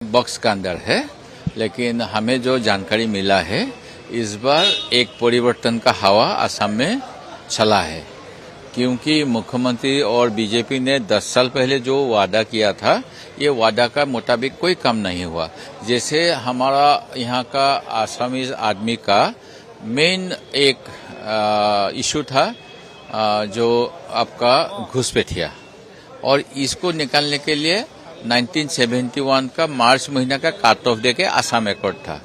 Box का अंदर है, लेकिन हमें जो जानकारी मिला है इस बार एक परिवर्तन का हवा असम में चला है, क्योंकि मुख्यमंत्री और बीजेपी ने 10 साल पहले जो वादा किया था ये वादा का मुताबिक कोई काम नहीं हुआ। जैसे हमारा यहाँ का आसामीज आदमी का मेन एक इशू था जो आपका घुसपैठिया, और इसको निकालने के लिए 1971 का मार्च महीना का काट ऑफ डे के आसाम एकॉर्ड था।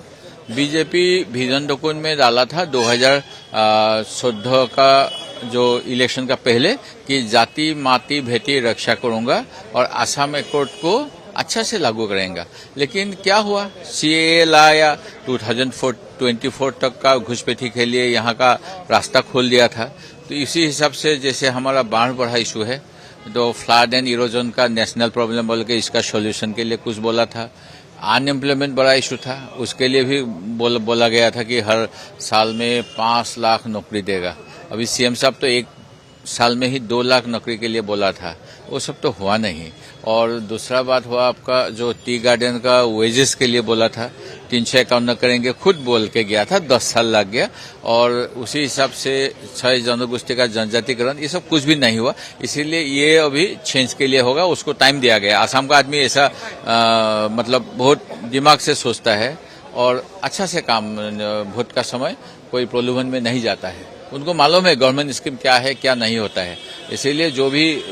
बीजेपी विजन डॉक्यूमेंट में डाला था 2014 का जो इलेक्शन का पहले कि जाति माती भेटी रक्षा करूंगा और आसाम एकॉर्ड को अच्छा से लागू करेंगे। लेकिन क्या हुआ, सीएए लाया, 2024 तक का घुसपैठी के लिए यहाँ का रास्ता खोल दिया था। तो इसी हिसाब से जैसे हमारा बाढ़ बढ़ा इशू है तो फ्लड एंड इरोजन का नेशनल प्रॉब्लम बोल के इसका सॉल्यूशन के लिए कुछ बोला था। अनएम्प्लॉयमेंट बड़ा इशू था, उसके लिए भी बोला गया था कि हर साल में 5 लाख नौकरी देगा। अभी सीएम साहब तो एक साल में ही 2 लाख नौकरी के लिए बोला था, वो सब तो हुआ नहीं। और दूसरा बात हुआ आपका जो टी गार्डन का वेजेस के लिए बोला था 351 करेंगे, खुद बोल के गया था, 10 साल लग गया। और उसी हिसाब से 6 जनगोष्ठी का जनजातिकरण, ये सब कुछ भी नहीं हुआ। इसीलिए ये अभी चेंज के लिए होगा, उसको टाइम दिया गया। आसाम का आदमी ऐसा मतलब बहुत दिमाग से सोचता है और अच्छा से काम, वोट का समय कोई प्रलोभन में नहीं जाता है। उनको मालूम है गवर्नमेंट स्कीम क्या है क्या नहीं होता है। इसीलिए जो भी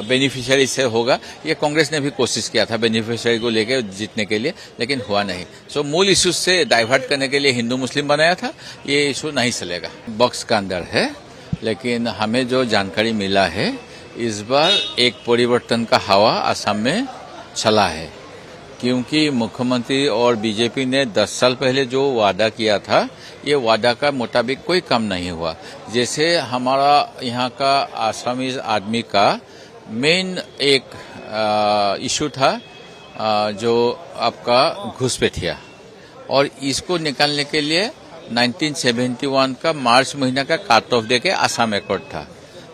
बेनिफिशियरी से होगा, ये कांग्रेस ने भी कोशिश किया था बेनिफिशियरी को लेकर जीतने के लिए, लेकिन हुआ नहीं। सो मूल इश्यूज से डाइवर्ट करने के लिए हिंदू मुस्लिम बनाया था, ये इशू नहीं चलेगा। बॉक्स का अंदर है, लेकिन हमें जो जानकारी मिला है इस बार एक परिवर्तन का हवा असम में चला है, क्योंकि मुख्यमंत्री और बीजेपी ने 10 साल पहले जो वादा किया था ये वादा का मुताबिक कोई काम नहीं हुआ। जैसे हमारा यहाँ का आसामीज आदमी का मेन एक इशू था जो आपका घुसपैठिया, और इसको निकालने के लिए 1971 का मार्च महीना का काट ऑफ डे के आसाम एकॉर्ड था।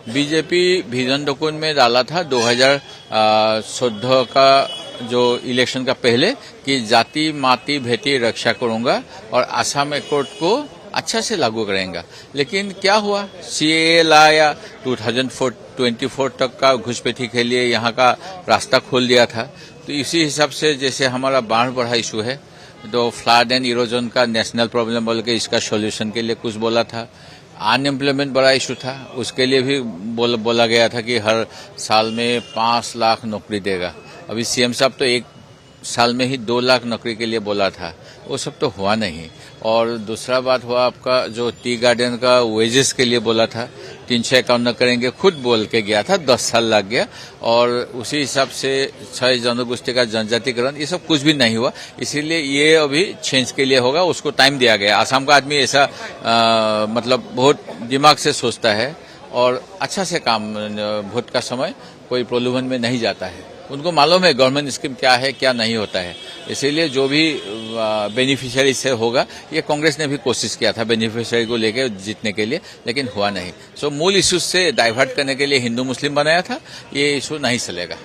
बीजेपी विजन डॉक्यूमेंट में डाला था 2014 का जो इलेक्शन का पहले कि जाति माती भेटी रक्षा करूंगा और आसाम एकॉर्ड को अच्छा से लागू करेंगे। लेकिन क्या हुआ, सीएए लाया, 2024 तक का घुसपैठी के लिए यहाँ का रास्ता खोल दिया था। तो इसी हिसाब से जैसे हमारा बाढ़ बढ़ा इशू है तो फ्लड एंड इरोजन का नेशनल प्रॉब्लम बोल के इसका सॉल्यूशन के लिए कुछ बोला था। अनएम्प्लॉयमेंट बड़ा इशू था, उसके लिए भी बोला गया था कि हर साल में 5 लाख नौकरी देगा। अभी सीएम साहब तो एक साल में ही 2 लाख नौकरी के लिए बोला था, वो सब तो हुआ नहीं। और दूसरा बात हुआ आपका जो टी गार्डन का वेजेस के लिए बोला था 351 करेंगे, खुद बोल के गया था, 10 साल लग गया। और उसी हिसाब से 6 जनगोष्ठी का जनजातिकरण, ये सब कुछ भी नहीं हुआ। इसीलिए ये अभी चेंज के लिए होगा, उसको टाइम दिया गया। आसाम का आदमी ऐसा मतलब बहुत दिमाग से सोचता है और अच्छा से काम, वोट का समय कोई प्रलोभन में नहीं जाता है। उनको मालूम है गवर्नमेंट स्कीम क्या है क्या नहीं होता है। इसीलिए जो भी बेनिफिशियरी से होगा, ये कांग्रेस ने भी कोशिश किया था बेनिफिशियरी को लेकर जीतने के लिए, लेकिन हुआ नहीं। सो मूल इश्यूज से डाइवर्ट करने के लिए हिंदू मुस्लिम बनाया था, ये इशू नहीं चलेगा।